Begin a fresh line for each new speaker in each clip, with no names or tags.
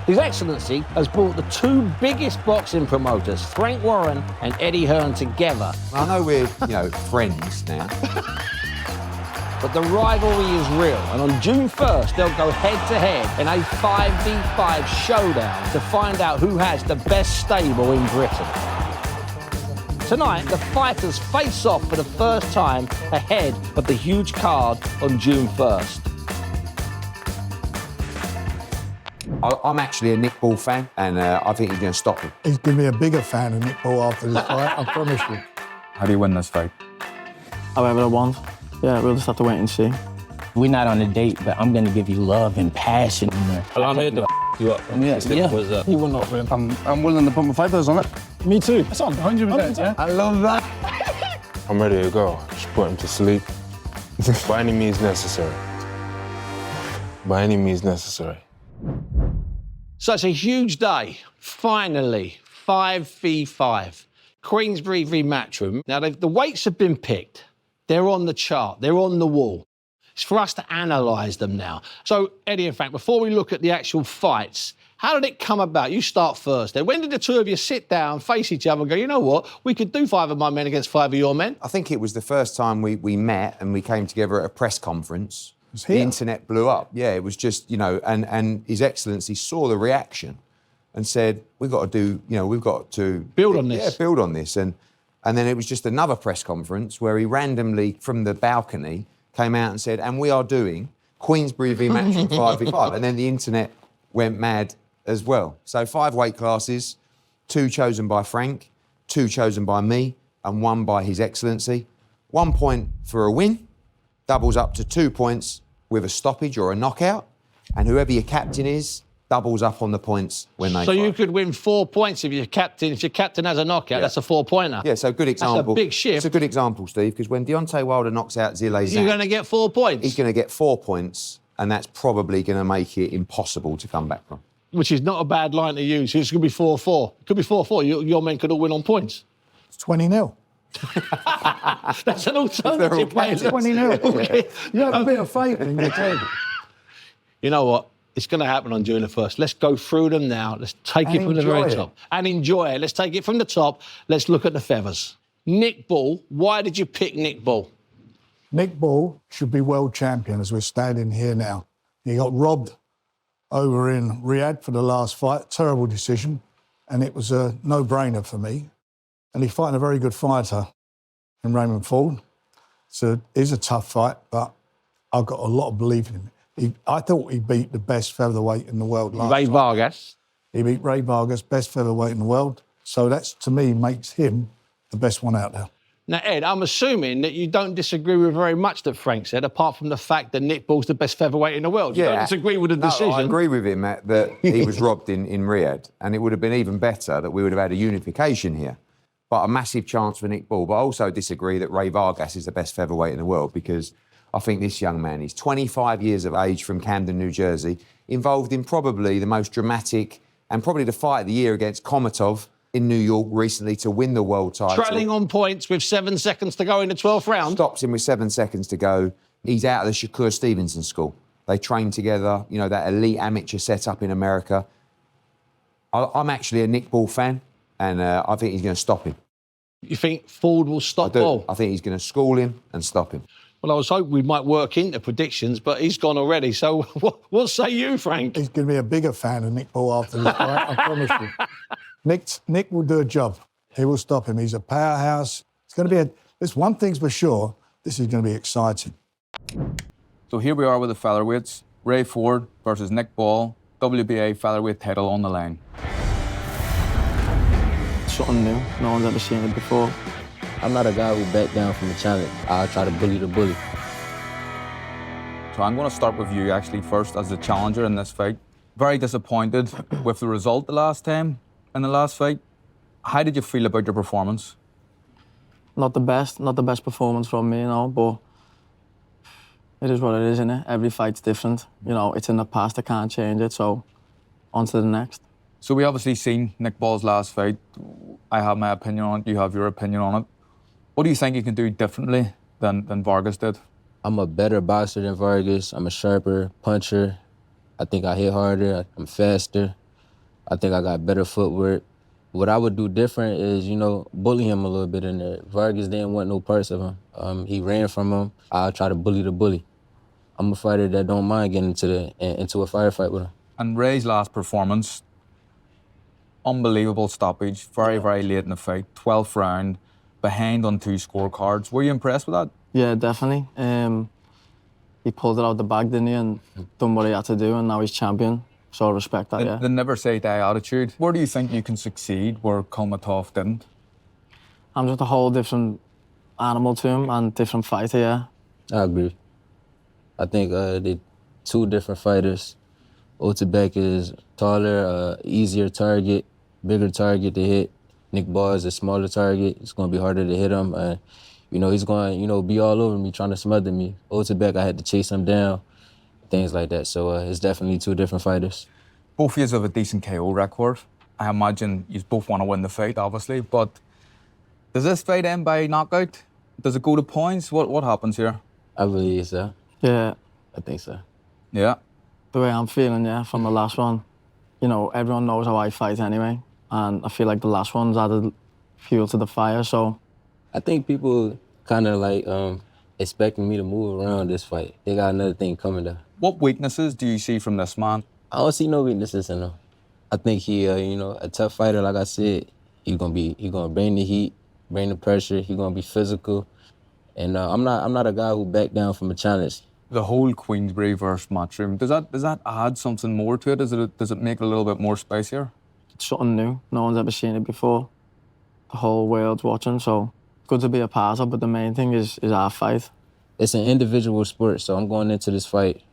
His Excellency has brought the two biggest boxing promoters, Frank Warren and Eddie Hearn, together.
I know we're, friends now.
But the rivalry is real, and on June 1st, they'll go head-to-head in a 5v5 showdown to find out who has the best stable in Britain. Tonight, the fighters face off for the first time ahead of the huge card on June 1st.
I'm actually a Nick Ball fan, and I think he's going to stop him.
He's going to be a bigger fan of Nick Ball after this fight, I promise you.
How do you win this fight?
However I want. Yeah, we'll just have to wait and see.
We're not on a date, but I'm going to give you love and passion.
Well, I'm here to you up.
Yeah.
You will not win.
I'm willing to put my $5 on it.
Me too.
That's on 100%, yeah?
I love that.
I'm ready to go. Just put him to sleep. By any means necessary. By any means necessary.
So it's a huge day. Finally, 5v5. Queensberry v Matchroom. Now, the weights have been picked. They're on the chart. They're on the wall. It's for us to analyse them now. So, Eddie and Frank, before we look at the actual fights, how did it come about? You start first then. When did the two of you sit down, face each other and go, you know what, we could do 5 of my men against 5 of your men?
I think it was the first time we met and we came together at a press conference. The
here.
internet blew up. Yeah, it was just, and His Excellency saw the reaction and said, we've got to
Build on this.
Yeah, build on this. And then it was just another press conference where he randomly, from the balcony, came out and said, and we are doing Queensberry v Matchroom 5v5. And then the internet went mad as well. So 5 weight classes, 2 chosen by Frank, 2 chosen by me, and 1 by His Excellency. 1 point for a win, doubles up to 2 points with a stoppage or a knockout, and whoever your captain is doubles up on the points when they
So
fight.
you could win 4 points if your captain has a knockout. That's a 4-pointer.
Yeah, so good example.
That's a big shift.
It's a good example, Steve, because when Deontay Wilder knocks out Zile
You're going to get 4 points.
he's going to get 4 points, and that's probably going to make it impossible to come back from.
Which is not a bad line to use. It's going to be 4-4. It could be 4-4. Your men could all win on points.
It's 20-0.
That's an alternative way.
It's 20-0. You have a bit of faith in your team.
You know what? It's going to happen on June the 1st. Let's go through them now. Let's take it from the
enjoy
very
it.
top. And enjoy it. Let's take it from the top. Let's look at the feathers. Nick Ball. Why did you pick Nick Ball?
Nick Ball should be world champion as we're standing here now. He got robbed over in Riyadh for the last fight. Terrible decision. And it was a no-brainer for me. And he's fighting a very good fighter in Raymond Ford. So it is a tough fight, but I've got a lot of belief in him. I thought he beat the best featherweight in the world last
Ray
time.
Vargas.
He beat Ray Vargas, best featherweight in the world. So that's, to me, makes him the best one out there.
Now, Ed, I'm assuming that you don't disagree with very much that Frank said, apart from the fact that Nick Ball's the best featherweight in the world. You don't disagree with the decision.
No, I agree with him, Matt, that he was robbed in Riyadh, and it would have been even better that we would have had a unification here. But a massive chance for Nick Ball. But I also disagree that Ray Vargas is the best featherweight in the world, because I think this young man is 25 years of age from Camden, New Jersey, involved in probably the most dramatic and probably the fight of the year against Komatov in New York recently to win the world title.
Trailing on points with 7 seconds to go in the 12th round.
Stops him with 7 seconds to go. He's out of the Shakur Stevenson school. They train together, that elite amateur setup in America. I'm actually a Nick Ball fan, and I think he's going to stop him.
You think Ford will stop Ball?
I think he's going to school him and stop him.
Well, I was hoping we might work into predictions, but he's gone already. So what say you, Frank?
He's going to be a bigger fan of Nick Ball after this fight, I promise you. Nick will do a job. He will stop him. He's a powerhouse. It's going to be there's one thing's for sure, this is going to be exciting.
So here we are with the featherweights. Ray Ford versus Nick Ball. WBA featherweight title on the line.
Something new. No one's ever seen it before.
I'm not a guy who back down from a challenge. I'll try to bully the bully.
So I'm going to start with you actually first as the challenger in this fight. Very disappointed with the result the last time in the last fight. How did you feel about your performance?
Not the best performance from me, but it is what it is, innit? Every fight's different. It's in the past, I can't change it, so on to the next.
So we obviously seen Nick Ball's last fight. I have my opinion on it, you have your opinion on it. What do you think you can do differently than Vargas did?
I'm a better boxer than Vargas. I'm a sharper puncher. I think I hit harder. I'm faster. I think I got better footwork. What I would do different is, bully him a little bit in there. Vargas didn't want no parts of him. He ran from him. I'll try to bully the bully. I'm a fighter that don't mind getting into a firefight with him.
And Ray's last performance, unbelievable stoppage, very, very late in the fight, 12th round, behind on 2 scorecards. Were you impressed with that?
Yeah, definitely. He pulled it out the bag, didn't he, and done what he had to do, and now he's champion. So I respect that, yeah.
The never say die attitude. Where do you think you can succeed where Kolmatov didn't?
I'm just a whole different animal to him and different fighter, yeah.
I agree. I think they're 2 different fighters. Otebek is taller, easier target, bigger target to hit. Nick Ball is a smaller target. It's going to be harder to hit him. He's going to, be all over me, trying to smother me. Otebek, I had to chase him down, things like that. So it's definitely 2 different fighters.
Both of you have a decent KO record. I imagine you both want to win the fight, obviously, but does this fight end by knockout? Does it go to points? What happens here?
I believe so.
Yeah,
I think so.
Yeah.
the way I'm feeling, yeah, from the last one, everyone knows how I fight anyway. And I feel like the last one's added fuel to the fire, so.
I think people kind of expecting me to move around this fight. They got another thing coming though.
What weaknesses do you see from this man?
I don't see no weaknesses in him. I think he, a tough fighter, like I said. He gonna bring the heat, bring the pressure. He gonna be physical, and I'm not a guy who back down from a challenge.
The whole Queensberry versus Matchroom, does that add something more to it? Does it make it a little bit more spicier?
It's something new. No one's ever seen it before. The whole world's watching, so good to be a part of. But the main thing is our fight.
It's an individual sport, so I'm going into this fight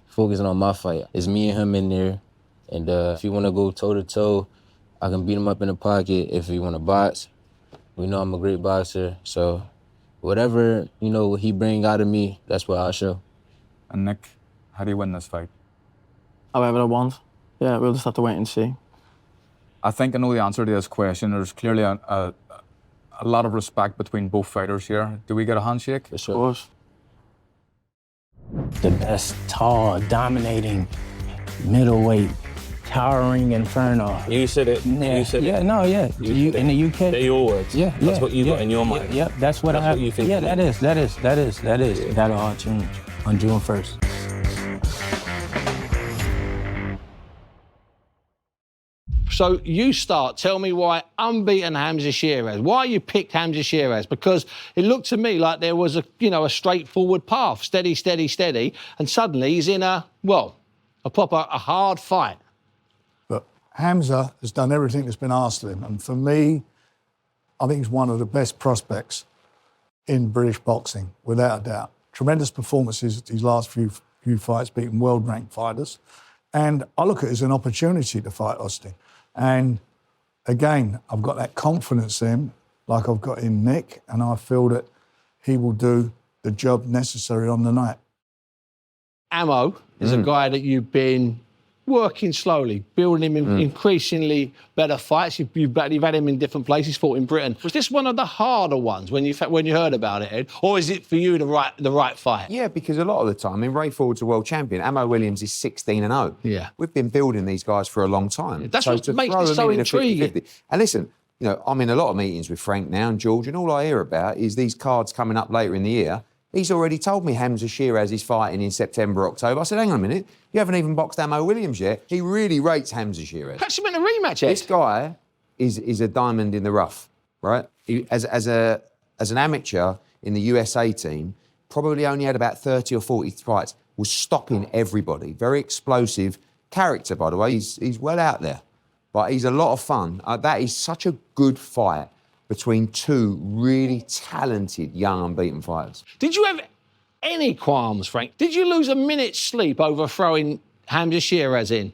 focusing on my fight. It's me and him in there, and if you want to go toe to toe, I can beat him up in the pocket. If you want to box, we know I'm a great boxer, so whatever he bring out of me, that's what I'll show.
And Nick, how do you win this fight?
However I want. Yeah, we'll just have to wait and see.
I think I know the answer to this question. There's clearly a lot of respect between both fighters here. Do we get a handshake?
For sure.
Of course.
The best, tall, dominating, middleweight, towering inferno.
You said it.
Yeah,
You said
yeah,
it.
no, yeah. You in the UK.
They're your words.
Yeah,
That's
yeah,
what you
yeah,
got in your mind.
Yep, that's what
That's
I.
what you think.
Yeah, that is. That'll all change on June 1st.
So you start. Tell me why unbeaten Hamza Sheeraz. Why you picked Hamza Sheeraz? Because it looked to me like there was a straightforward path, steady, steady, steady, and suddenly he's in a hard fight.
But Hamza has done everything that's been asked of him, and for me, I think he's one of the best prospects in British boxing, without a doubt. Tremendous performances these last few fights, beating world-ranked fighters, and I look at it as an opportunity to fight Austin. And again, I've got that confidence in him, like I've got in Nick, and I feel that he will do the job necessary on the night.
Ammo is a guy that you've been working slowly, building him in increasingly better fights. You've had him in different places, fought in Britain. Was this one of the harder ones when you heard about it, Ed? Or is it for you the right fight?
Yeah, because a lot of the time, Ray Ford's a world champion. Ammo Williams is 16-0.
Yeah.
We've been building these guys for a long time.
That's what
to
makes
throw
this
them
so
in a
intriguing.
50-50. And listen, I'm in a lot of meetings with Frank now and George, and all I hear about is these cards coming up later in the year. He's already told me Hamza Sheeraz is fighting in September, October. I said, hang on a minute, you haven't even boxed Ammo Williams yet. He really rates Hamza Sheeraz.
Perhaps him in a rematch, Ed.
This guy is a diamond in the rough, right? As an amateur in the USA team, probably only had about 30 or 40 fights, was stopping everybody. Very explosive character, by the way. He's well out there, but he's a lot of fun. That is such a good fight between two really talented young unbeaten fighters.
Did you have any qualms, Frank? Did you lose a minute's sleep over throwing Hamza Sheeraz in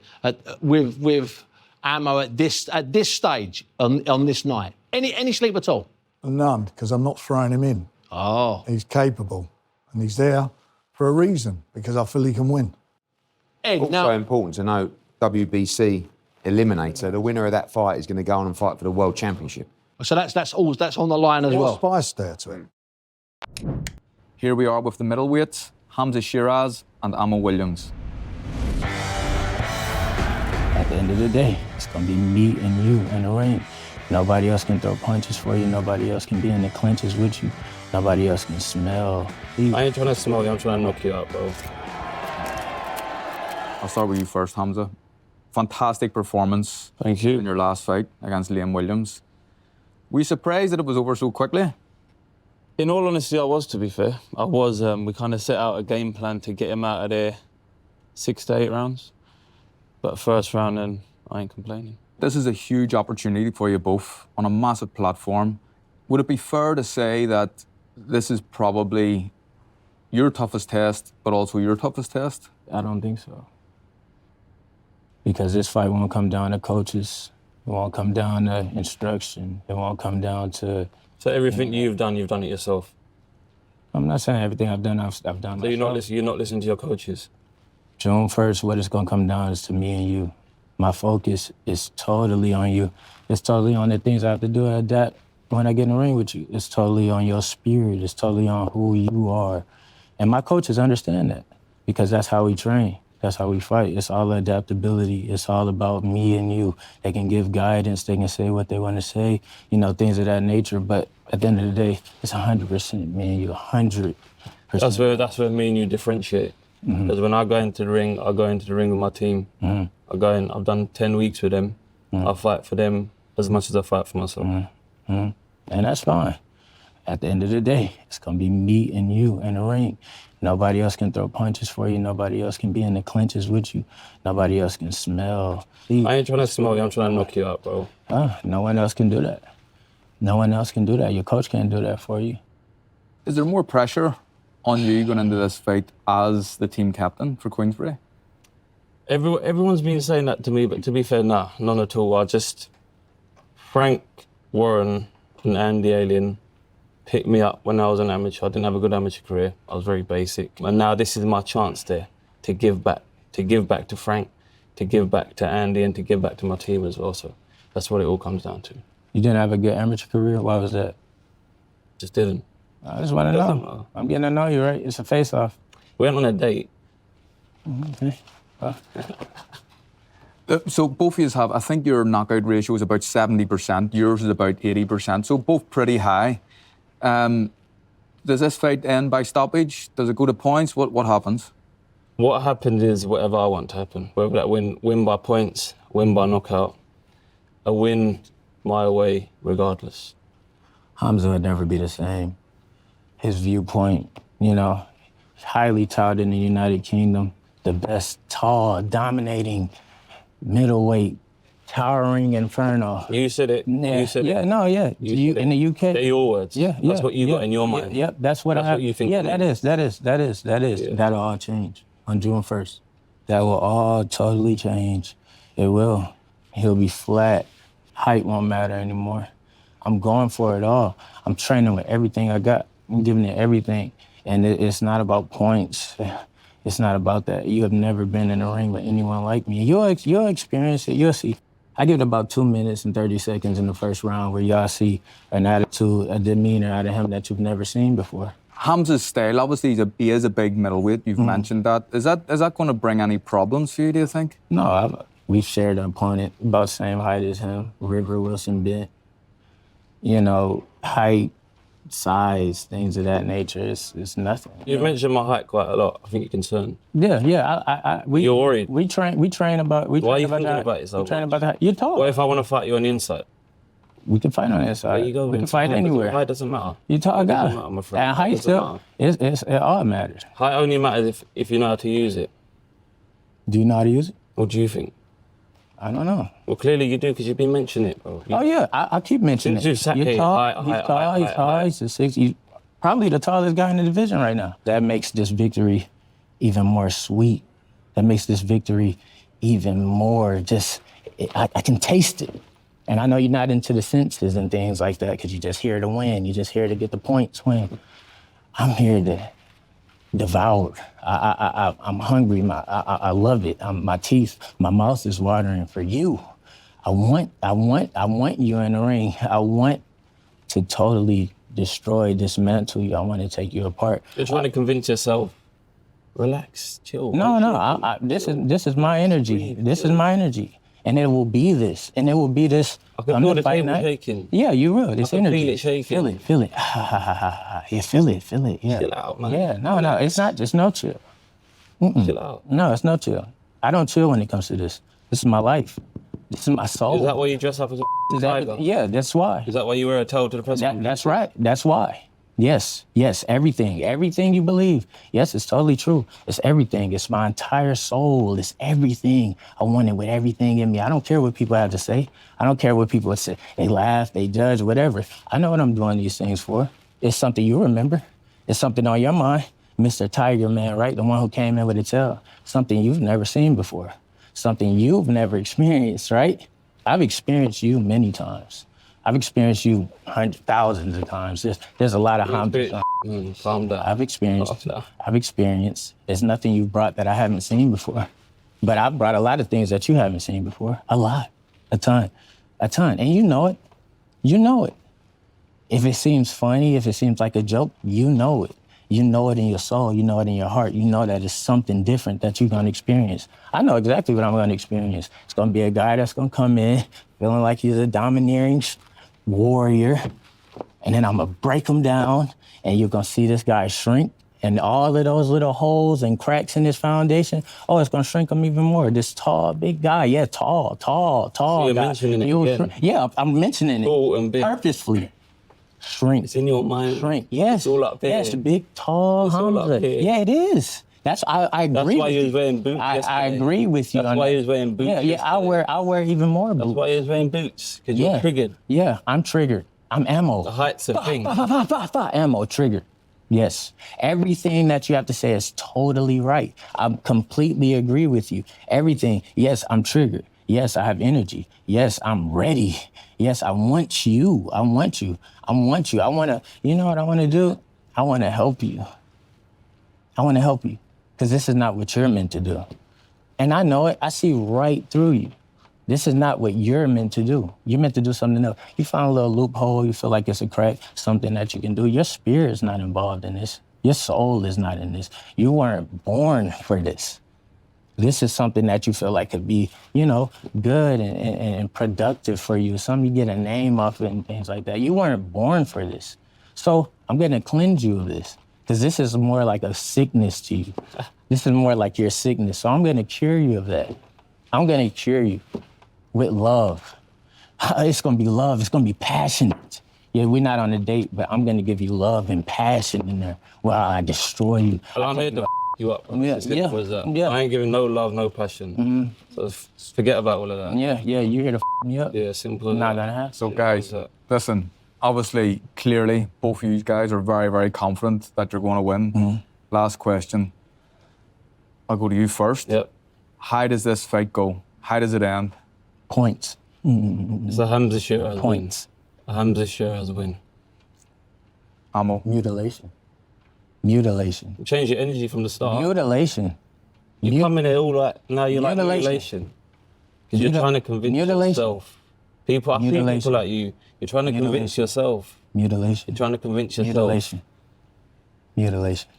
with Ammo at this stage on this night? Any sleep at all?
None, because I'm not throwing him in.
Oh.
He's capable, and he's there for a reason, because I feel he can win.
Ed,
Also
now,
important to note, WBC eliminator, the winner of that fight is going to go on and fight for the World Championship.
so that's on the line as well.
Spice there to it.
Here we are with the middleweights, Hamza Sheeraz and Ammo Williams.
At the end of the day, it's gonna be me and you in the ring. Nobody else can throw punches for you. Nobody else can be in the clinches with you. Nobody else can smell.
I ain't trying to smell you, I'm trying to knock you out, bro.
I'll start with you first, Hamza. Fantastic performance.
Thank you.
In your last fight against Liam Williams. Were you surprised that it was over so quickly?
In all honesty, I was, to be fair. I was. We kind of set out a game plan to get him out of there 6 to 8 rounds. But first round, then I ain't complaining.
This is a huge opportunity for you both on a massive platform. Would it be fair to say that this is probably your toughest test, but also your toughest test?
I don't think so. Because this fight won't come down to coaches. It won't come down to instruction. It won't come down to...
So everything you've done it yourself?
I'm not saying everything I've done
So
myself.
you're not listening to your coaches?
June 1st, what it's gonna come down is to me and you. My focus is totally on you. It's totally on the things I have to do to adapt when I get in the ring with you. It's totally on your spirit. It's totally on who you are. And my coaches understand that because that's how we train. That's how we fight. It's all adaptability. It's all about me and you. They can give guidance. They can say what they want to say, you know, things of that nature. But at the end of the day, it's 100% me and you, 100%.
That's where me and you differentiate. Because when I go into the ring, I go into the ring with my team. I go in, I've done 10 weeks with them. I fight for them as much as I fight for myself.
And that's fine. At the end of the day, it's gonna be me and you in the ring. Nobody else can throw punches for you. Nobody else can be in the clinches with you. Nobody else can smell.
I ain't trying to smell you, I'm trying to knock you out, bro.
No one else can do that. No one else can do that. Your coach can't do that for you.
Is there more pressure on you going into this fight as the team captain for Queensberry?
Everyone's been saying that to me, but to be fair, nah, none at all. Frank, Warren, and Andy Alien picked me up when I was an amateur. I didn't have a good amateur career. I was very basic. And now this is my chance there to give back to Frank, to give back to Andy, and to give back to my team as well. So that's what it all comes down to.
You didn't have a good amateur career? Why was that?
Just didn't.
I just want to know. I'm getting to know you, right? It's a face-off.
We went on a date.
Okay.
So both of you have, I think your knockout ratio is about 70%, yours is about 80%, so both pretty high. Does this fight end by stoppage? Does it go to points? What happens?
What happens is whatever I want to happen. Whether that win by points, win by knockout, a win my way regardless.
Hamza would never be the same. His viewpoint, you know, highly touted in the United Kingdom, the best tall, dominating, middleweight, towering inferno.
You said it.
Yeah,
You said
yeah,
it.
no, yeah. You in the UK.
They're your words.
Yeah,
That's what you got in your mind.
Yeah, that's what I have.
What you think.
Yeah, that is.
Yeah.
That'll all change on June 1st. That will all totally change. It will. He'll be flat. Height won't matter anymore. I'm going for it all. I'm training with everything I got. I'm giving it everything. And it's not about points. It's not about that. You have never been in a ring with anyone like me. You'll experience it. You'll see. I give it about 2 minutes and 30 seconds in the first round where y'all see an attitude, a demeanor out of him that you've never seen before.
Hamza's style, obviously, he is a big middleweight. You've mentioned that. Is that going to bring any problems for you, do you think?
No, we've shared an opponent about the same height as him, River Wilson Bent. You know, height, size, things of that nature. It's nothing.
You've mentioned my height quite a lot. I think you're concerned.
Yeah.
You're worried.
We train about.
Why are you thinking about it so
We train
much?
about that. You're tall.
What if I want to fight you on the inside?
We can fight on that side.
There you go.
We can fight anywhere.
Height doesn't matter.
You tall guy.
Doesn't matter, my friend.
And height
Doesn't
still, it all matters.
Height only matters if you know how to use it.
Do you know how to use it?
What do you think?
I don't know.
Well, clearly you do because you've been mentioning it, bro.
Oh yeah, I keep mentioning
Since you
it.
sat
You're
here,
tall. He's tall. He's tall.
height.
He's a 6. He's probably the tallest guy in the division right now. That makes this victory even more sweet. That makes this victory even more just. I can taste it. And I know you're not into the senses and things like that because you're just here to win. You're just here to get the points win. I'm here to devour. I'm hungry. I love it. My teeth, my mouth is watering for you. I want you in the ring. I want to totally destroy, dismantle you. I want to take you apart.
You're trying to convince yourself. Relax, chill.
No. This is my energy. This is my energy. And it will be this. And it will be this.
I can
on
feel the
fight
table
night.
shaking.
Yeah, you will. It's
I can
energy.
feel it shaking.
Feel it, feel it. Yeah, feel it. Yeah.
Chill out, man.
Yeah, no, it's not. It's no chill.
Chill out.
No, it's no chill. I don't chill when it comes to this. This is my life. This is my soul.
Is that why you dress up as a tiger?
Yeah, that's why.
Is that why you wear a towel to the press conference?
That's right. That's why. Yes, everything you believe. Yes, it's totally true. It's everything. It's my entire soul. It's everything. I want it with everything in me. I don't care what people have to say. I don't care what people say. They laugh, they judge, whatever. I know what I'm doing these things for. It's something you remember. It's something on your mind. Mr. Tiger Man, right? The one who came in with a tail. Something you've never seen before. Something you've never experienced, right? I've experienced you many times. I've experienced you thousands of times. There's a lot of
Calm down.
I've experienced. There's nothing you brought that I haven't seen before. But I've brought a lot of things that you haven't seen before. A lot. A ton. And you know it. You know it. If it seems funny, if it seems like a joke, you know it. You know it in your soul. You know it in your heart. You know that it's something different that you're going to experience. I know exactly what I'm going to experience. It's going to be a guy that's going to come in feeling like he's a domineering warrior, and then I'm gonna break him down, and you're gonna see this guy shrink, and all of those little holes and cracks in his foundation, it's gonna shrink him even more. This tall, big guy, yeah, tall
So you're
guy.
mentioning it again.
Yeah, I'm mentioning
Tall
it
and big.
purposefully. Shrink.
It's in your mind.
Shrink. Yes.
It's all up there.
Yes, big, tall
It's all up
Hamza.
here.
Yeah, it is. I agree.
That's why
with
you was wearing boots
I
yesterday.
agree with you.
That's
on
why
that.
you was wearing boots
Yeah,
yesterday.
I wear even more boots.
That's why you was wearing boots, because you're triggered.
Yeah, I'm triggered. I'm ammo.
The height's a thing.
Ammo, triggered. Yes. Everything that you have to say is totally right. I completely agree with you. Everything. Yes, I'm triggered. Yes, I have energy. Yes, I'm ready. Yes, I want you. I want you. I want to, you know what I want to do? I want to help you. Because this is not what you're meant to do. And I know it. I see right through you. This is not what you're meant to do. You're meant to do something else. You find a little loophole, you feel like it's a crack, something that you can do. Your spirit is not involved in this. Your soul is not in this. You weren't born for this. This is something that you feel like could be, good and productive for you. Something you get a name off it and things like that. You weren't born for this. So I'm gonna cleanse you of this, because this is more like a sickness to you. This is more like your sickness. So I'm gonna cure you of that. I'm gonna cure you with love. It's gonna be love, it's gonna be passionate. Yeah, we're not on a date, but I'm gonna give you love and passion in there while I destroy you.
Well, I'm here to you up.
Yeah,
Simple as that.
yeah.
I ain't giving no love, no passion. So forget about all of that.
Yeah, you're here to me up.
Yeah, simple as
Not
that.
gonna happen.
So guys, listen, obviously, clearly, both of you guys are very, very confident that you're going to win. Last question. I'll go to you first.
Yep.
How does this fight go? How does it end?
Points.
It's a Hamza Shiraz
Points.
win. A Hamza Shiraz win.
Amo.
Mutilation.
Change your energy from the start.
Mutilation.
You come in here all like, now you're like
Mutilation.
mutilation. Because you're trying to convince yourself. I think people like you, you're trying to convince yourself.
Mutilation.
You're trying to convince yourself.
Mutilation.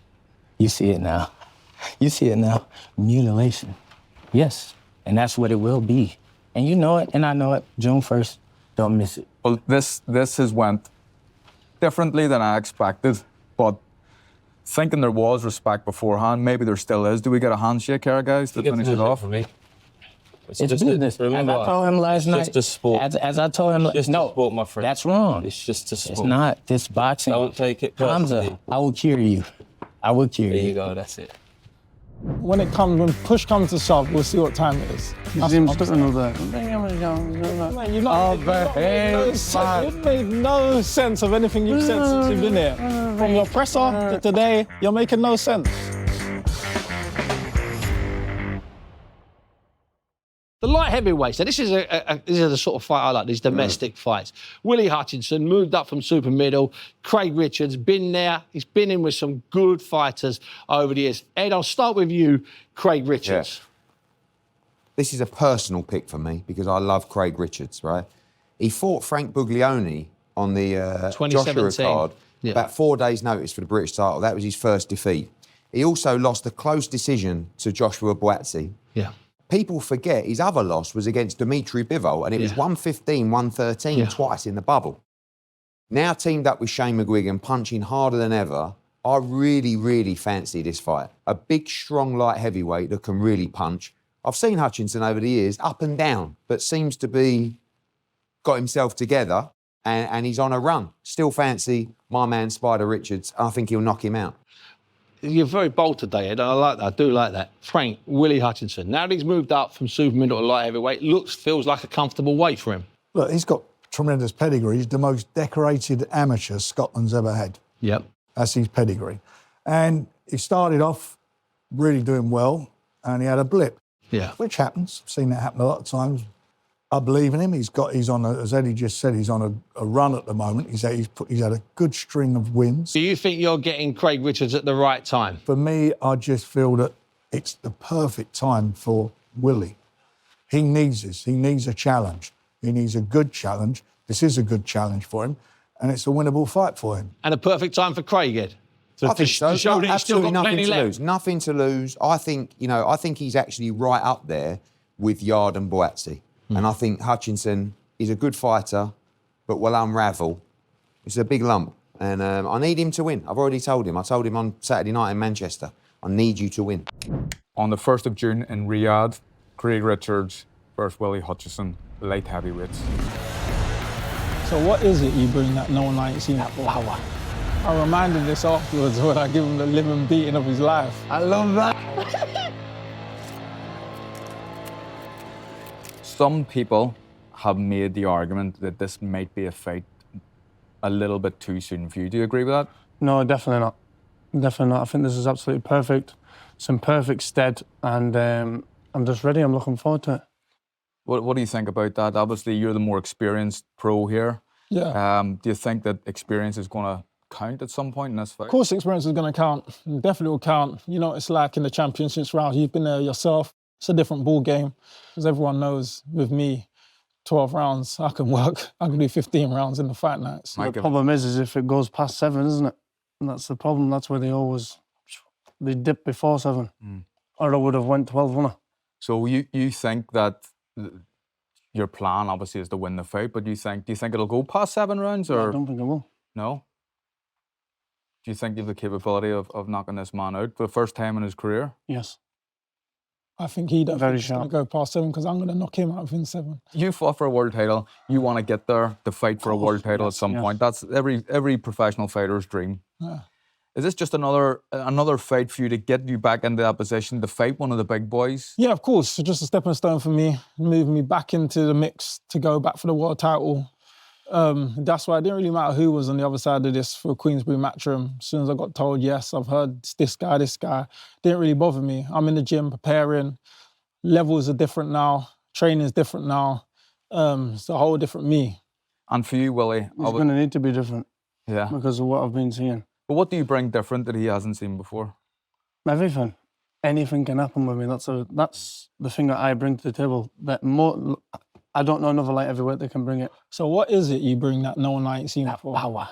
You see it now. Mutilation. Yes. And that's what it will be. And you know it, and I know it. June 1st, don't miss it.
Well, this has went differently than I expected, but thinking there was respect beforehand, maybe there still is. Do we get a handshake here, guys, to finish it off?
For me.
It's business. As I told him last night.
It's just a sport.
As I told him,
It's just a sport, my friend.
That's wrong.
It's just a sport.
It's not. This boxing.
Don't take it personally.
Hamza, I will cure you.
There you go, that's it.
When push comes to shove, we'll see what time it is.
You seem stuck on that.
Man, you've made no sense of anything you've said since you've been here. From your presser to today, you're making no sense.
The light heavyweights. So this is the sort of fight I like, these domestic fights. Willie Hutchinson moved up from super middle. Craig Richards, been there. He's been in with some good fighters over the years. Ed, I'll start with you, Craig Richards.
Yeah. This is a personal pick for me because I love Craig Richards, right? He fought Frank Buglioni on the Joshua
2017.
card.
Yeah.
About 4 days' notice for the British title. That was his first defeat. He also lost a close decision to Joshua Buatsi.
Yeah.
people forget his other loss was against Dimitri Bivol, and it was
Yeah.
115, 113
Yeah.
twice in the bubble. Now teamed up with Shane McGuigan, punching harder than ever. I really, really fancy this fight. A big, strong, light heavyweight that can really punch. I've seen Hutchinson over the years, up and down, but seems to be got himself together and he's on a run. Still fancy my man Spider Richards. I think he'll knock him out.
You're very bold today, Ed. I like that. I do like that. Frank, Willie Hutchinson. Now that he's moved up from super middle to light heavyweight, feels like a comfortable weight for him.
Look, he's got tremendous pedigree. He's the most decorated amateur Scotland's ever had.
Yep.
That's his pedigree. And he started off really doing well, and he had a blip,
Yeah.
which happens. I've seen that happen a lot of times. I believe in him. He's on as Eddie just said, he's on a run at the moment. He's had a good string of wins.
Do you think you're getting Craig Richards at the right time?
For me, I just feel that it's the perfect time for Willie. He needs this. He needs a challenge. He needs a good challenge. This is a good challenge for him, and it's a winnable fight for him.
And a perfect time for Craig, Ed?
I think so.
To show that he's still
Absolutely
got
nothing
plenty
to
left.
lose. Nothing to lose. I think he's actually right up there with Yard and Boazzi. And I think Hutchinson is a good fighter, but will unravel. It's a big lump. And I need him to win. I've already told him. I told him on Saturday night in Manchester, I need you to win.
On the 1st of June in Riyadh, Craig Richards versus Willie Hutchinson, light heavyweights.
So what is it you bring that no one ain't seen before? I reminded this afterwards when I give him the living beating of his life.
I love that.
Some people have made the argument that this might be a fight a little bit too soon for you. Do you agree with that?
No, definitely not. Definitely not. I think this is absolutely perfect. It's in perfect stead, and I'm just ready. I'm looking forward to it.
What do you think about that? Obviously, you're the more experienced pro here.
Yeah.
Do you think that experience is going to count at some point in this fight?
Of course, experience is going to count. It definitely will count. You know, it's like in the championships round. You've been there yourself. It's a different ball game, as everyone knows. With me, 12 rounds, I can work. I can do 15 rounds in the fight night. So
The problem is if it goes past 7, isn't it? And that's the problem. That's where they dip before 7, or I would have went 12, wouldn't I?
So you think that your plan obviously is to win the fight, but do you think it'll go past 7 rounds, or
I don't think it will.
no? Do you think you have the capability of knocking this man out for the first time in his career?
Yes.
I think he don't
Very
think he's going to go past 7 because I'm going to knock him out within 7.
You fought for a world title. You want to get there to fight for a world title at some point. That's every professional fighter's dream.
Yeah.
Is this just another fight for you to get you back into that position to fight one of the big boys?
Yeah, of course. So just a stepping stone for me, moving me back into the mix to go back for the world title. That's why it didn't really matter who was on the other side of this for Queensberry Matchroom. As soon as I got told, yes, I've heard this guy, didn't really bother me. I'm in the gym preparing. Levels are different now. Training's different now. It's a whole different me.
And for you, Willie,
It's going to need to be different
yeah.
because of what I've been seeing.
But what do you bring different that he hasn't seen before?
Everything. Anything can happen with me. That's the thing that I bring to the table. I don't know another light heavyweight that can bring it.
So what is it you bring that no one ain't seen before?
Power.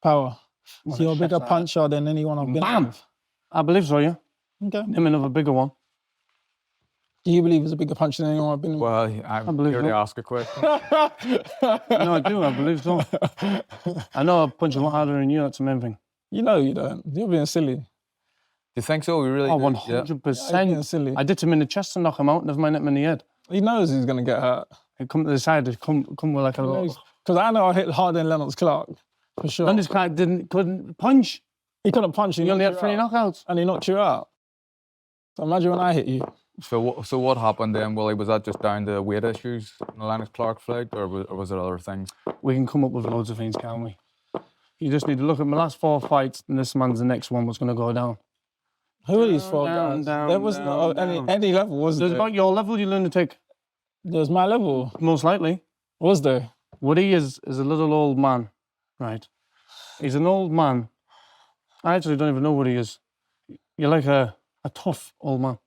Power.
What
So you're a bigger
chef's
puncher than anyone I've been
Bam!
with.
I believe so, yeah.
Okay.
Name another bigger one.
Do you believe he's a bigger puncher than anyone I've been with?
Well, I'm
believe
here to
so.
ask a question.
No, I do. I believe so. I know I punch a lot harder than you. That's the main thing.
You know you don't. You're being silly.
Do you think so? We really
Oh,
do? Yeah.
100%.
You're silly.
I did him in the chest to knock him out. Never mind him in the head.
He knows he's going to get hurt.
He come to the side. He come with like a little.
Because I know I hit harder than Lennox Clark, for sure.
And this guy couldn't punch.
He couldn't punch you.
He only had
knocked
3
you out.
knockouts.
And he knocked you out. So imagine when I hit you.
So what happened then, Willie? Was that just down to weight issues in the Lennox Clark fight, or was it other things?
We can come up with loads of things, can't we? You just need to look at my last 4 fights, and this man's the next one was going to go down.
Who are these 4
Down,
guys?
down,
There was no
down.
any level, was
There's
there?
about your level, you lunatic.
There's my level.
Most likely.
Was there?
Woody is a little old man, right? He's an old man. I actually don't even know what he is. You're like a tough old man.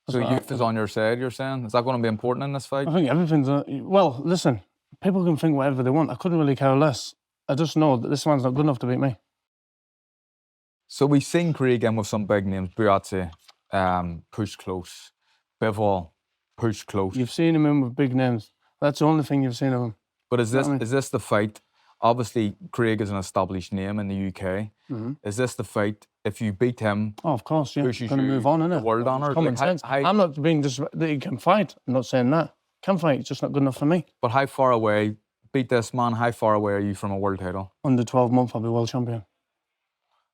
That's
So
what I
youth is on your side, you're saying? Is that going to be important in this fight?
I think everything's... well, listen, people can think whatever they want. I couldn't really care less. I just know that this man's not good enough to beat me.
So we've seen Craig in with some big names, Buatsi, push close. Bivol, pushed close.
You've seen him in with big names. That's the only thing you've seen of him.
But is
know what I mean?
this the fight? Obviously, Craig is an established name in the UK. Is this the fight? If you beat him,
Oh, of course, yeah.
pushes
Going to
you
move on,
to
innit?
world honour?
Common
Like,
sense.
how-
I'm not being just that he can fight. I'm not saying that. Can fight, it's just not good enough for me.
But how far away? Beat this man. How far away are you from a world title?
Under 12 months, I'll be world champion.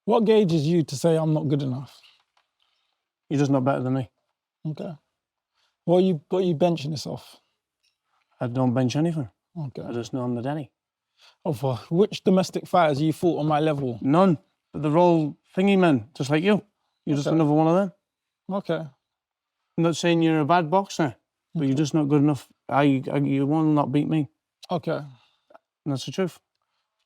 What gauges you to say I'm not good enough?
You're just not better than me.
Okay. What are you benching this off?
I don't bench anything.
Okay.
I just know I'm the daddy.
For which domestic fighters you fought on my level?
None. But they're all thingy men, just like you. You're just another one of them.
Okay.
I'm not saying you're a bad boxer, but you're just not good enough. You will not beat me.
Okay.
And that's the truth.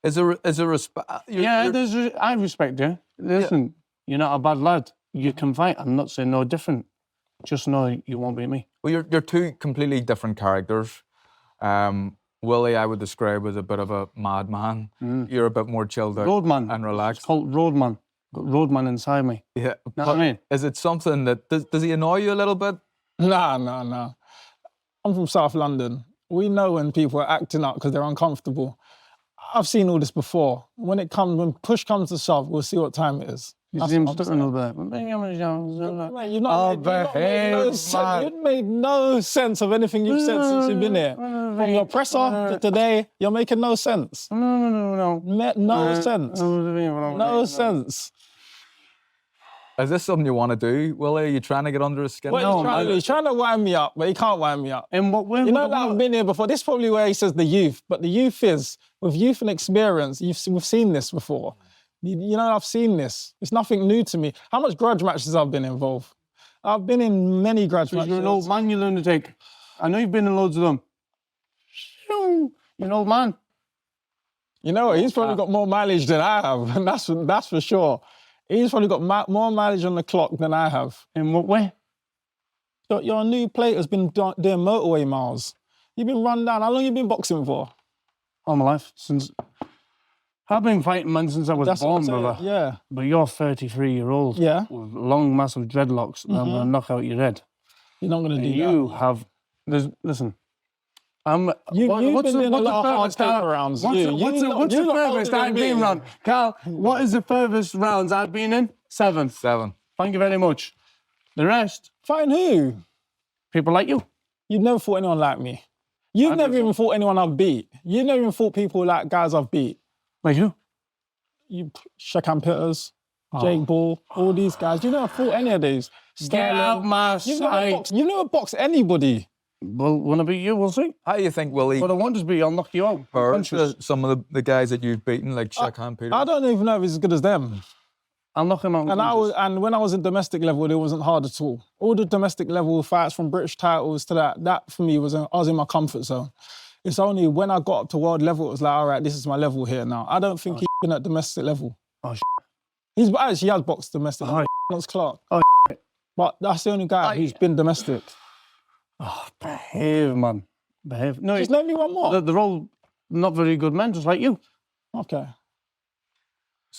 Is there respect?
I respect you. Listen, you're not a bad lad. You can fight. I'm not saying no different. Just know you won't beat me.
Well, you're two completely different characters. Willie, I would describe as a bit of a madman. You're a bit more chilled out
Roadman.
and
It's
relaxed.
called Roadman. Got Roadman inside me.
Yeah.
Know what
but
I mean?
Is it something that does he annoy you a little bit?
Nah. I'm from South London. We know when people are acting up because they're uncomfortable. I've seen all this before. When push comes to shove, we'll see what time it is.
You
That's
see him
what I'm
stuttering
saying.
a bit.
Mate, you've made no sense of anything you've said since you've been here. From your presser to today, you're making no sense.
No.
No sense. No sense.
Is this something you want to do, Willie? Are you trying to get under his skin?
What are you trying to do? He's trying to wind me up, but he can't wind me up.
In what way?
You know that I've been here before. This is probably where he says the youth, but the youth is, with youth and experience, we've seen this before. You know, I've seen this. It's nothing new to me. How much grudge matches I've been involved? I've been in many grudge matches.
You're an old man, you lunatic. I know you've been in loads of them. You're an old man.
You know what? He's probably got more mileage than I have, and that's for sure. He's probably got more mileage on the clock than I have.
In what way?
Your new plate has been doing motorway miles. You've been run down. How long have you been boxing for?
All my life. I've been fighting, man, since I was
That's what
born,
I'm saying,
brother.
yeah.
But you're 33-year-old.
Yeah.
With long, massive dreadlocks. And I'm going to knock out your head.
You're not going to do
You
that.
have... Listen.
You've been doing a lot of hard paper rounds.
What's the furthest I've been round? Carl, what is the furthest rounds I've been in? 7.
7.
Thank you very much. The rest,
Fighting who?
people like you.
You've never fought anyone like me. You've never even fought anyone I've beat. You've never even fought people like guys I've beat.
Like who?
You, Shakan Pitters, Jake Ball, all these guys. You never fought any of these.
Get out my sight.
You've never boxed anybody.
Well, when I beat you, we'll see.
How do you think Willie
But I want to be, I'll knock you out.
compared to some of the guys that you've beaten, like Shakan Peter?
I don't even know if he's as good as them.
I'll knock him out.
And when I was in domestic level, it wasn't hard at all. All the domestic level fights, from British titles to that for me I was in my comfort zone. It's only when I got up to world level, it was like, all right, this is my level here now. I don't think he's been at domestic level.
Oh,
He has boxed domestic. That's Clark.
Oh,
but that's the only guy who's been domestic.
Oh, behave, man. Behave. No,
Just name me one more.
they're all not very good men, just like you.
Okay.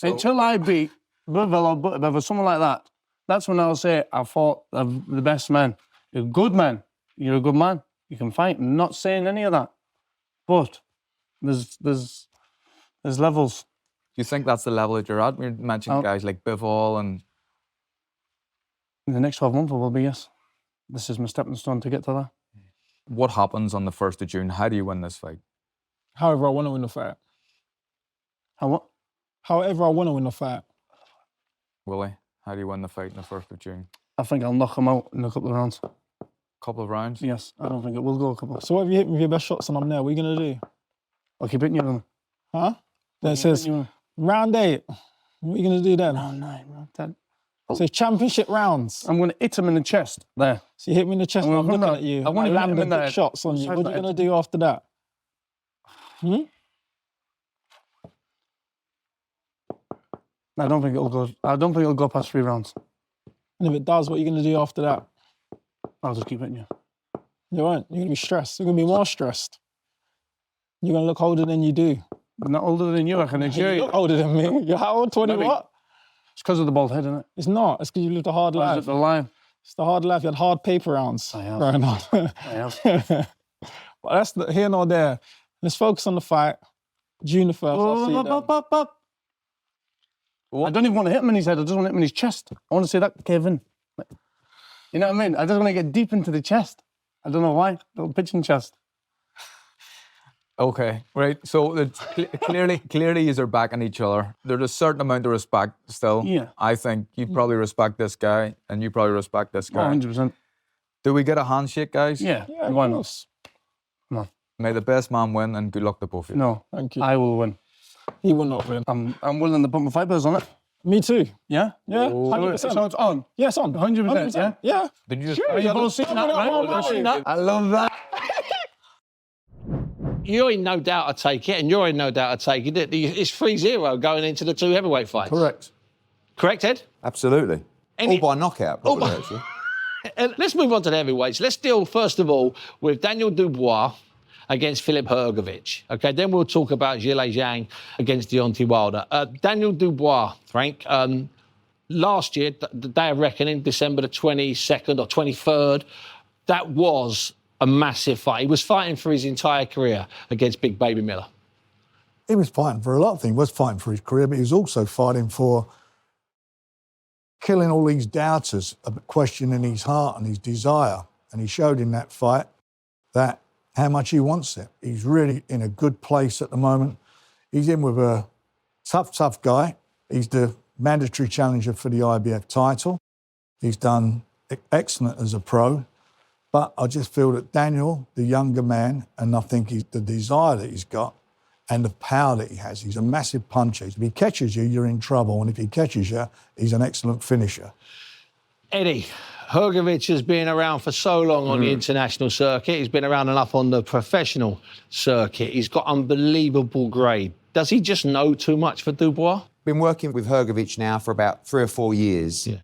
Until I beat Bivol or Butterbev or someone like that, that's when I'll say I fought the best men. You're a good man. You're a good man. You can fight. I'm not saying any of that. But there's levels.
Do you think that's the level that you're at? You're mentioning guys like Bivol and...
In the next 12 months, I will be, yes. This is my stepping stone to get to that.
What happens on the 1st of June? How do you win this fight?
However I want to win the fight.
How what?
However I want to win the fight.
Willie, how do you win the fight on the 1st of June?
I think I'll knock him out in a couple of rounds.
Couple of rounds?
Yes, I don't think it will go a couple.
So what if you hit me with your best shots and I'm there? What are you going to do?
I'll keep hitting you with them.
Huh? Then it says, round 8. What are you going to do then?
Round 9, round 10.
So championship rounds.
I'm going to hit him in the chest. There.
So you hit me in the chest and I'm looking at you.
I want to
land
him in
big
the
shots on you.
side
What are you
of
going to do after that?
I don't think it'll go past 3 rounds.
And if it does, what are you going to do after that?
I'll just keep hitting you.
You won't. You're going to be stressed. You're going to be more stressed. You're going to look older than you do.
I'm not older than you, I can assure
You
you.
look older than me. You're how old? 20
Maybe.
what?
It's because of the bald head, isn't it?
It's not. It's because you lived a hard
Or is
life.
it the line?
It's the hard life. You had hard paper rounds
I have.
going on.
I have.
But that's here nor there. Let's focus on the fight. June the 1st. I'll see you then.
I don't even want to hit him in his head. I just want to hit him in his chest. I want to say that to Kevin. You know what I mean? I just want to get deep into the chest. I don't know why. Little pitching chest.
Okay, right. So clearly, you're backing each other. There's a certain amount of respect still.
Yeah.
I think you probably respect this guy, and you probably respect this guy.
100%.
Do we get a handshake, guys?
Yeah. Why not? No.
May the best man win, and good luck to both of you.
No.
Thank you.
I will win.
He will not win.
I'm willing to put my fibers on it.
Me too.
Yeah?
Yeah,
So
100%.
it's on.
Yeah, it's on.
100%, yeah?
Yeah.
Did you just?
Are you both seen that, right? You've seen that?
I love that.
You're in no doubt to take it, and you're in no doubt to take it. It's 3-0 going into the 2 heavyweight fights.
Correct.
Correct, Ed?
Absolutely.
Any-
All by knockout, probably, actually.
Let's move on to the heavyweights. Let's deal, first of all, with Daniel Dubois against Filip Hrgović. Okay, then we'll talk about Zhilei Zhang against Deontay Wilder. Daniel Dubois, Frank, last year, the day of reckoning, December the 22nd or 23rd, that was a massive fight. He was fighting for his entire career against Big Baby Miller.
He was fighting for a lot of things. He was fighting for his career, but he was also fighting for killing all these doubters, questioning his heart and his desire. And he showed in that fight that how much he wants it. He's really in a good place at the moment. He's in with a tough guy. He's the mandatory challenger for the IBF title. He's done excellent as a pro. But I just feel that Daniel, the younger man, and I think the desire that he's got and the power that he has, he's a massive puncher. If he catches you, you're in trouble. And if he catches you, he's an excellent finisher.
Eddie, Hrgović has been around for so long on the international circuit. He's been around enough on the professional circuit. He's got unbelievable grade. Does he just know too much for Dubois?
Been working with Hrgović now for about 3 or 4 years.
Yeah.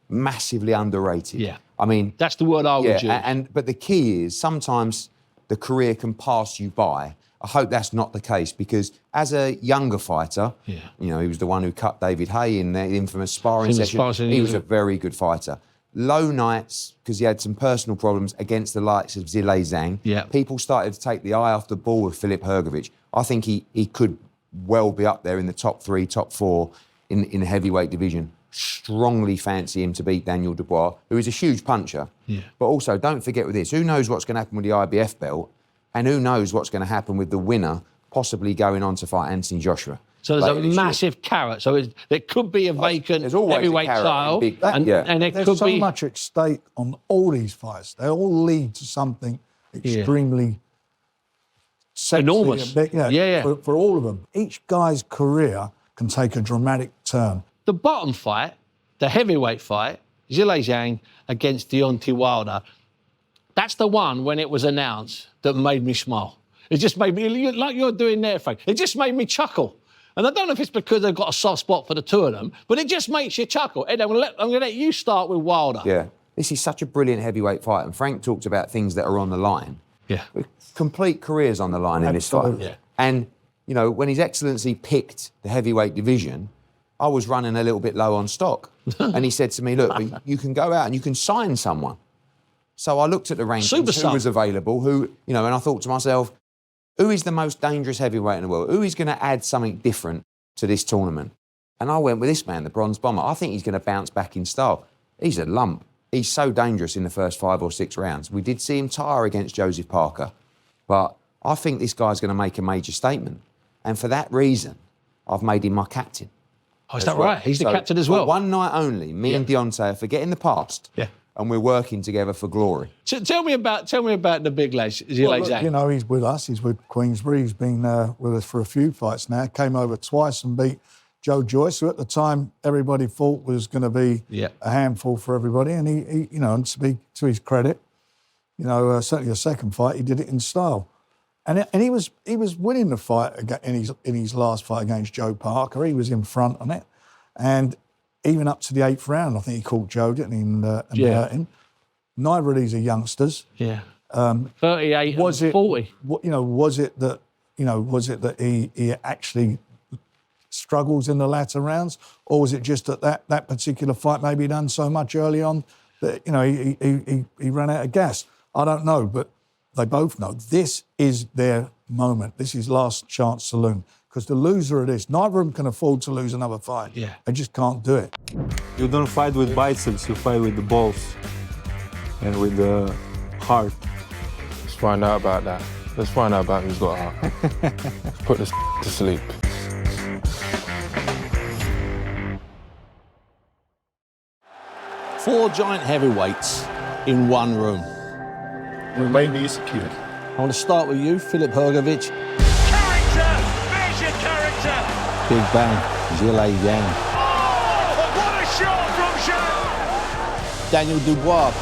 Massively underrated.
Yeah.
I mean...
That's the word I would use.
But the key is sometimes the career can pass you by. I hope that's not the case because as a younger fighter, you know, he was the one who cut David Haye in the infamous sparring session. He was a very good fighter. Low nights, because he had some personal problems against the likes of Zhilei Zhang.
Yeah.
People started to take the eye off the ball with Filip Hrgović. I think he could well be up there in the top 3, top 4 in the heavyweight division. Strongly fancy him to beat Daniel Dubois, who is a huge puncher. Yeah. But also, don't forget with this, who knows what's going to happen with the IBF belt, and who knows what's going to happen with the winner possibly going on to fight Anthony Joshua.
So there's a massive carrot. So there could be a vacant heavyweight title, and it
There's
could
so
be
much at stake on all these fights. They all lead to something extremely sexy
enormous.
and big, for all of them. Each guy's career can take a dramatic turn.
the bottom fight, the heavyweight fight, Zhilei Zhang against Deontay Wilder. That's the one when it was announced that made me smile. It just made me, like you're doing there, Frank, it just made me chuckle. And I don't know if it's because they've got a soft spot for the two of them, but it just makes you chuckle. Ed, I'm going to let you start with Wilder.
Yeah. This is such a brilliant heavyweight fight, and Frank talked about things that are on the line.
Yeah.
Complete careers on the line in this fight.
Yeah.
And, you know, when His Excellency picked the heavyweight division, I was running a little bit low on stock. And he said to me, look, you can go out and you can sign someone. So I looked at the rankings, who was available, who, you know, and I thought to myself, who is the most dangerous heavyweight in the world? Who is going to add something different to this tournament? And I went with this man, the Bronze Bomber. I think he's going to bounce back in style. He's a lump. He's so dangerous in the first 5 or 6 rounds. We did see him tire against Joseph Parker, but I think this guy's going to make a major statement. And for that reason, I've made him my captain.
Oh, is that right? He's the captain as well.
For one night only, me and Deontay are forgetting the past. Yeah. And we're working together for glory.
Tell me about the big lads,
Well, look, you know, he's with us. He's with Queensberry. He's been with us for a few fights now. Came over twice and beat Joe Joyce, who at the time everybody thought was going to be a handful for everybody. And he, you know, and to his credit, you know, certainly the second fight, he did it in style. And he was winning the fight in his last fight against Joe Parker. He was in front on it. And even up to the 8th round, I think he caught Joe, didn't he, and hurt him. Neither of these are youngsters.
Yeah. 38 and 40.
Was it that he actually struggles in the latter rounds, or was it just that particular fight maybe done so much early on that, you know, he ran out of gas. I don't know, but they both know this is their moment. This is last chance saloon. Because the loser of this, neither of them can afford to lose another fight.
Yeah.
They just can't do it.
You don't fight with biceps, you fight with the balls and with the heart.
Let's find out about that. Let's find out about who's got a heart. Let's put this to sleep.
Four giant heavyweights in one room.
Remain executed.
I want to start with you, Filip Hrgović.
Character! Measure character!
Big bang, Zhilei Zhang.
Oh, what a shot from Zhang!
Daniel Dubois.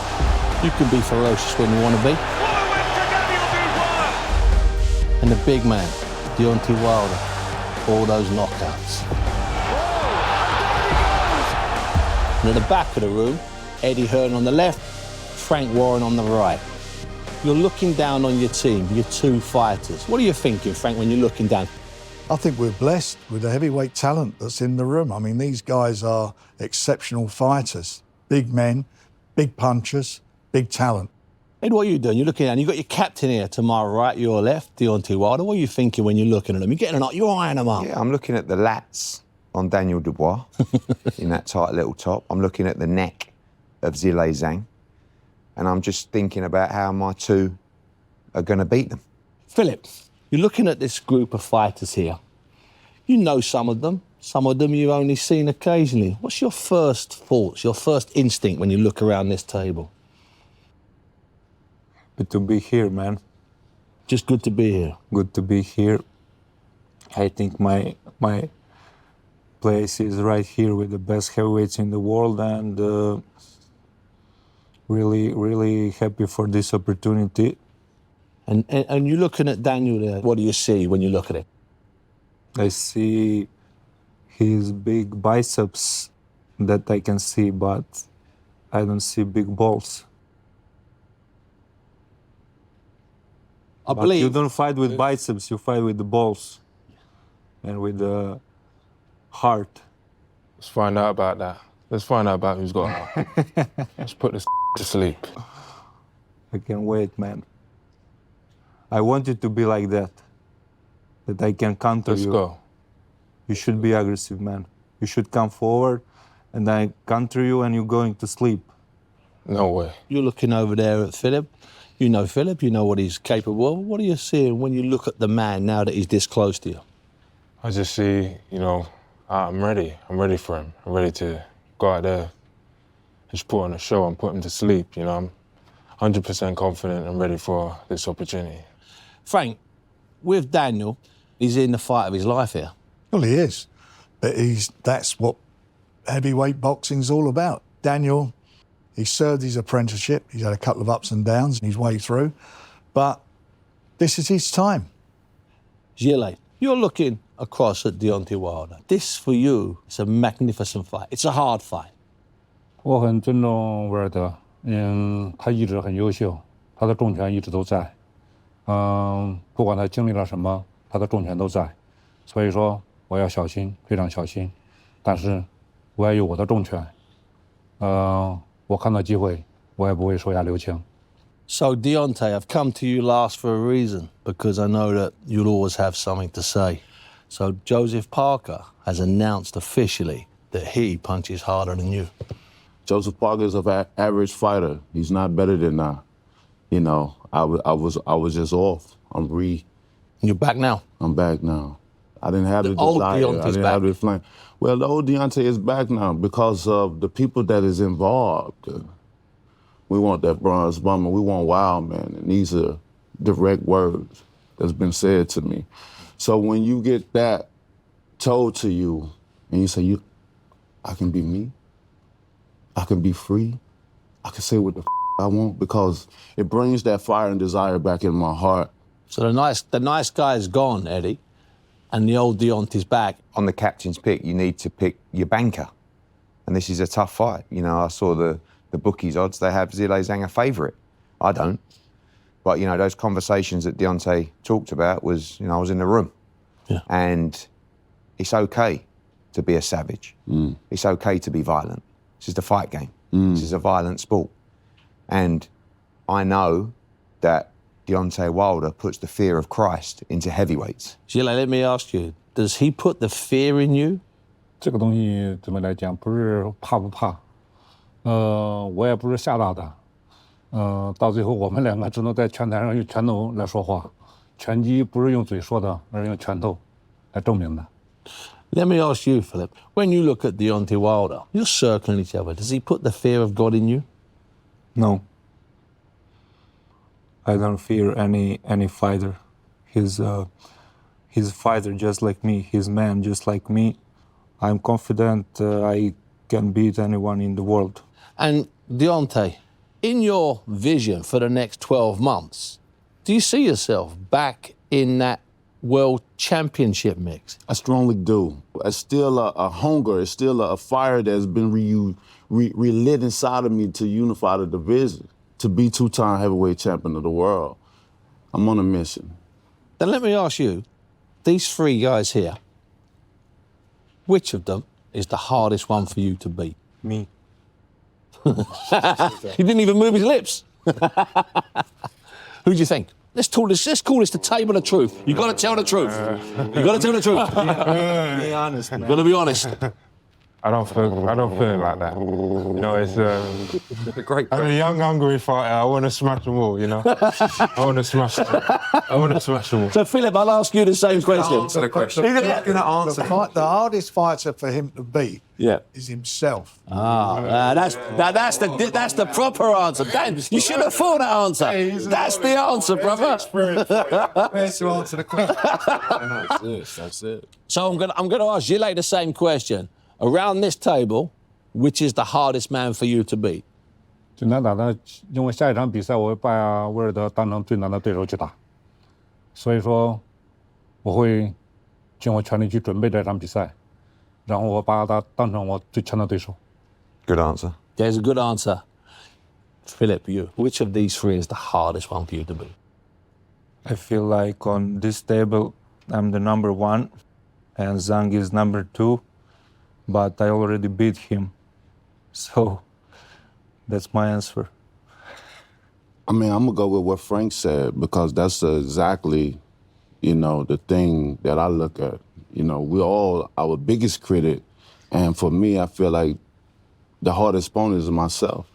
You can be ferocious when you want to be.
What a win for Daniel Dubois!
And the big man, Deontay Wilder. All those knockouts. And at the back of the room, Eddie Hearn on the left, Frank Warren on the right. You're looking down on your team, your two fighters. What are you thinking, Frank, when you're looking down?
I think we're blessed with the heavyweight talent that's in the room. I mean, these guys are exceptional fighters. Big men, big punchers, big talent.
Ed, what are you doing? You're looking down. You've got your captain here to my right, your left, Deontay Wilder. What are you thinking when you're looking at them? You're getting you're eyeing them up.
Yeah, I'm looking at the lats on Daniel Dubois in that tight little top. I'm looking at the neck of Zhilei Zhang. And I'm just thinking about how my two are going to beat them.
Philip, you're looking at this group of fighters here. You know some of them you've only seen occasionally. What's your first thoughts, your first instinct when you look around this table?
Good to be here, man.
Just good to be here.
Good to be here. I think my place is right here with the best heavyweights in the world, and really happy for this opportunity.
And you're looking at Daniel there. What do you see when you look at it?
I see his big biceps that I can see, but I don't see big balls.
I
But
believe
you don't fight with biceps, you fight with the balls and with the heart.
Let's find out about that. Let's find out about who's got a heart. Let's put this to sleep.
I can't wait, man. I want you to be like that I can counter
Let's
you.
go.
You should be aggressive, man. You should come forward, and I counter you, and you're going to sleep.
No way.
you're looking over there at Philip. You know Philip, you know what he's capable of. What are you seeing when you look at the man now that he's this close to you?
I just see, I'm ready. I'm ready for him. I'm ready to go out there, just put on a show and put him to sleep. I'm 100% confident and ready for this opportunity.
Frank, with Daniel, he's in the fight of his life here.
Well, he is. But that's what heavyweight boxing's all about. Daniel, he served his apprenticeship. He's had a couple of ups and downs in his way through. But this is his time.
Zhilei, you're looking across at Deontay Wilder. This, for you, is a magnificent fight. It's a hard fight.
我很尊重威尔德，他一直很优秀，他的重拳一直都在，不管他经历了什么，他的重拳都在，所以说我要小心，非常小心，但是我也有我的重拳，我看到机会，我也不会手下留情。
So, Deontay, I've come to you last for a reason, because I know that you'll always have something to say. So, Joseph Parker has announced officially that he punches harder than you.
Joseph Parker is an average fighter. He's not better than I was just off.
You're back now?
I'm back now. I didn't have the
old
desire.
Deontay's
I didn't
back.
have the flame. Well, the old Deontay is back now because of the people that is involved. We want that bronze bomber. We want Wild Man. And these are direct words that's been said to me. So when you get that told to you and you say, I can be me, I can be free, I can say what the I want, because it brings that fire and desire back in my heart.
So the nice guy is gone, Eddie, and the old Deontay's back.
On the captain's pick, you need to pick your banker. And this is a tough fight. I saw the bookies odds, they have Zhilei Zhang a favourite. I don't. But, those conversations that Deontay talked about was, I was in the room.
Yeah.
And it's okay to be a savage. It's okay to be violent. This is the fight game. This is a violent sport. And I know that Deontay Wilder puts the fear of Christ into heavyweights.
Gilles, let me ask you, does he put the fear in you?
这个东西怎么来讲，不是怕不怕，我也不是吓大他，到最后我们两个只能在拳台上用拳头来说话，拳击不是用嘴说的，而是用拳头来证明的。
Let me ask you, Philip, when you look at Deontay Wilder, you're circling each other. Does he put the fear of God in you?
No. I don't fear any fighter. He's a fighter just like me. He's a man just like me. I'm confident I can beat anyone in the world.
And Deontay, in your vision for the next 12 months, do you see yourself back in that world championship mix?
I strongly do. It's still a hunger. It's still a fire that's been relit inside of me to unify the division, to be two-time heavyweight champion of the world. I'm on a mission.
Then let me ask you, these three guys here, which of them is the hardest one for you to beat?
Me.
He didn't even move his lips. Who do you think? Let's call this the table of truth. You've got to tell the truth. You've got to tell the truth.
Be honest, man.
You've got to be honest.
I don't feel it like that. You know, it's I'm a young, hungry fighter. I want to smash them all. You know, I want to smash them all.
So, Philip, I'll ask you the same question.
Answer the question.
He's
going to answer.
The hardest fighter for him to beat is himself.
That's the proper answer. Dan, you should have thought that answer. That's the answer, brother.
Where's to answer the question?
That's it.
So I'm gonna ask Gilles the same question. Around this table, which is the hardest man for you to beat?
最难打的，因为下一场比赛我会把威尔德当成最难的对手去打，所以说我会尽我全力去准备这场比赛，然后我把他当成我最强的对手。
Good answer.
There's a good answer. Philip, you. Which of these three is the hardest one for you to beat?
I feel like on this table I'm the number one, and Zhang is number two. But I already beat him. So that's my answer.
I mean, I'm going to go with what Frank said because that's exactly, the thing that I look at. We're all our biggest critic. And for me, I feel like the hardest opponent is myself.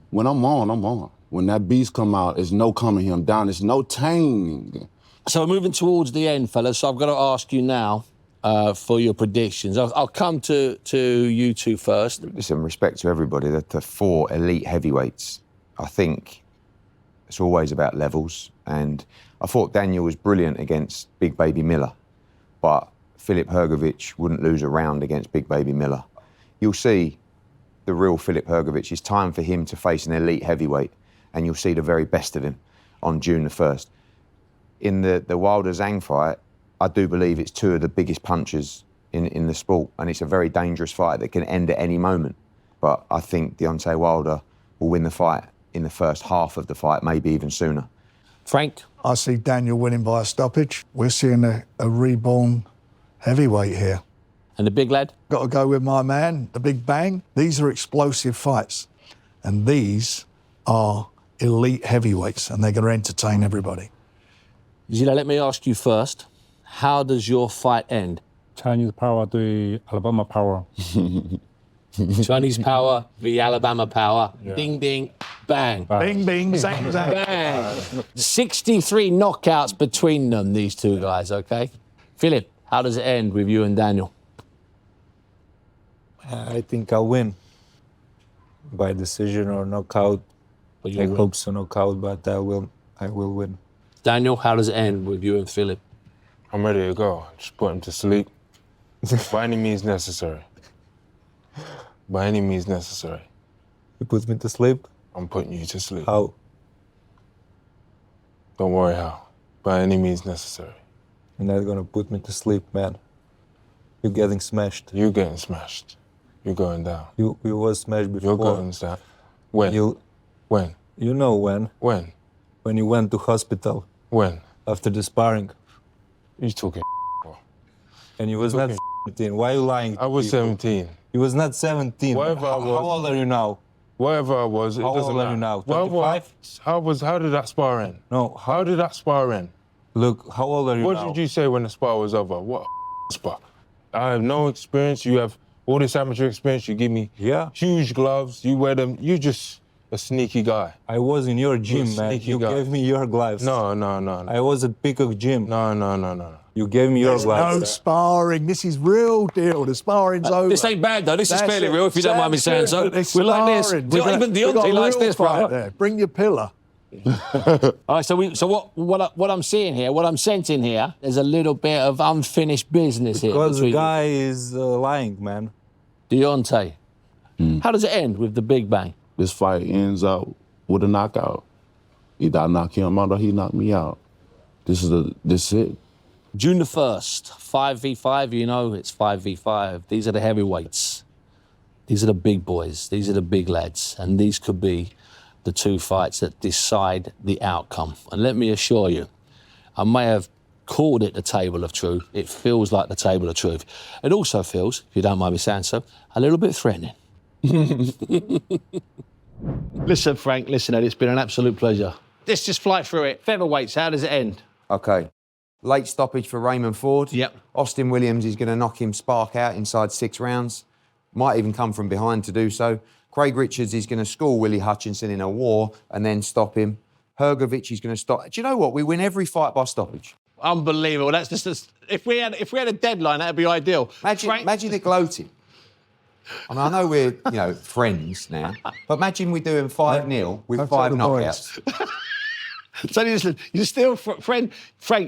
When I'm on, I'm on. When that beast come out, there's no calming him down. There's no taming.
So we're moving towards the end, fellas. So I've got to ask you now, for your predictions. I'll come to you two first.
Listen, respect to everybody, the four elite heavyweights. I think it's always about levels. And I thought Daniel was brilliant against Big Baby Miller, but Filip Hrgović wouldn't lose a round against Big Baby Miller. You'll see the real Filip Hrgović. It's time for him to face an elite heavyweight, and you'll see the very best of him on June the 1st. In the Wilder-Zhang fight, I do believe it's two of the biggest punchers in the sport, and it's a very dangerous fight that can end at any moment. But I think Deontay Wilder will win the fight in the first half of the fight, maybe even sooner.
Frank?
I see Daniel winning by a stoppage. We're seeing a reborn heavyweight here.
And the big lad?
Got to go with my man, the Big Bang. These are explosive fights, and these are elite heavyweights, and they're going to entertain everybody.
Gilles, let me ask you first. How does your fight end?
Chinese power 对 Alabama power.
Chinese power v Alabama power.
Yeah.
Ding, ding, bang.
Bing, bing, zang, zang.
Bang. 63 knockouts between them, these two guys, okay? Philip, how does it end with you and Daniel?
I think I'll win by decision or knockout. I hope so, knockout, but I will win.
Daniel, how does it end with you and Philip?
I'm ready to go. Just put him to sleep. By any means necessary. By any means necessary.
You put me to sleep?
I'm putting you to sleep.
How?
Don't worry how. By any means necessary.
You're not gonna put me to sleep, man. You're getting smashed.
You getting smashed. You're going down.
You was smashed before.
You're going down. When? When?
You know when.
When?
When you went to hospital.
When?
After the sparring.
You talking
And you was not 17. Why are you lying?
I was 17.
You was not 17.
Whatever I was.
How old are you now?
whatever I was, it
How
doesn't
old are
matter.
you now?
Well,
25?
how did that spar end?
No,
How did that spar end?
look, how old are you
What
now?
did you say when the spar was over? What spar? I have no experience. You have all this amateur experience. You give me huge gloves. You wear them. You're just a sneaky guy.
I was in your gym, man.
sneaky
You
guy.
gave me your gloves.
No.
I was at Peacock Gym.
No.
You gave me your
There's
gloves.
no sparring. This is real deal. The sparring's over.
This ain't bad, though. This is
That's
fairly
it.
real, if you don't mind me saying so.
It's
We like this.
sparring.
Even
We've got
Deontay
a
likes
real
this,
fight
bro.
there. Bring your pillar.
All right, so what I'm seeing here, what I'm sensing here, there's a little bit of unfinished business here.
Because the
between
guy is lying, man.
Deontay. How does it end with the big bang?
This fight ends out with a knockout. Either I knock him out or he knock me out. This is it.
June the 1st, 5v5, you know it's 5v5. These are the heavyweights. These are the big boys. These are the big lads. And these could be the two fights that decide the outcome. And let me assure you, I may have called it the table of truth. It feels like the table of truth. It also feels, if you don't mind me saying so, a little bit threatening. Listen, Frank, listen, Ed, it's been an absolute pleasure. Let's just fly through it. Featherweights, how does it end?
Okay. Late stoppage for Raymond Ford.
Yep.
Austin Williams is going to knock him spark out inside 6 rounds. Might even come from behind to do so. Craig Richards is going to school Willie Hutchinson in a war and then stop him. Hrgovic is going to stop. Do you know what? We win every fight by stoppage.
Unbelievable. That's just if we had a deadline, that'd be ideal.
Imagine the gloating. I mean, I know we're friends now, but imagine we do him 5-0 with 5 knockouts.
So listen, you still, Frank,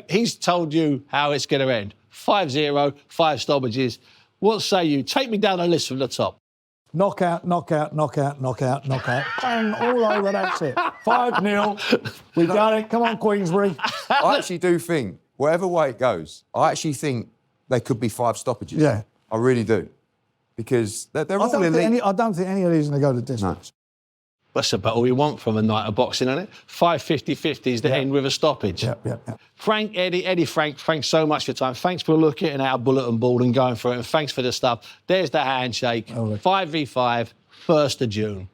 he's told you how it's going to end. 5-0, 5 stoppages. What say you? Take me down the list from the top.
Knockout, knockout, knockout, knockout, knockout. Bang, all over, that's it. 5-0. We done it. Come on, Queensberry.
I actually do think, whatever way it goes, I actually think they could be 5 stoppages.
Yeah.
I really do. Because they're
I
all
don't
elite.
think any of these are going to go the distance.
That's about all we want from a night of boxing, isn't it? 5 50-50s that end with a stoppage.
Yeah.
Frank, Eddie, Frank, thanks so much for your time. Thanks for looking at our bulletin board and going through it. And thanks for the stuff. There's the handshake. 5v5, 1st of June.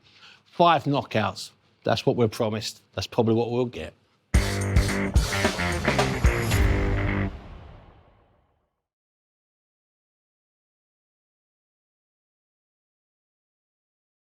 5 knockouts. That's what we're promised. That's probably what we'll get.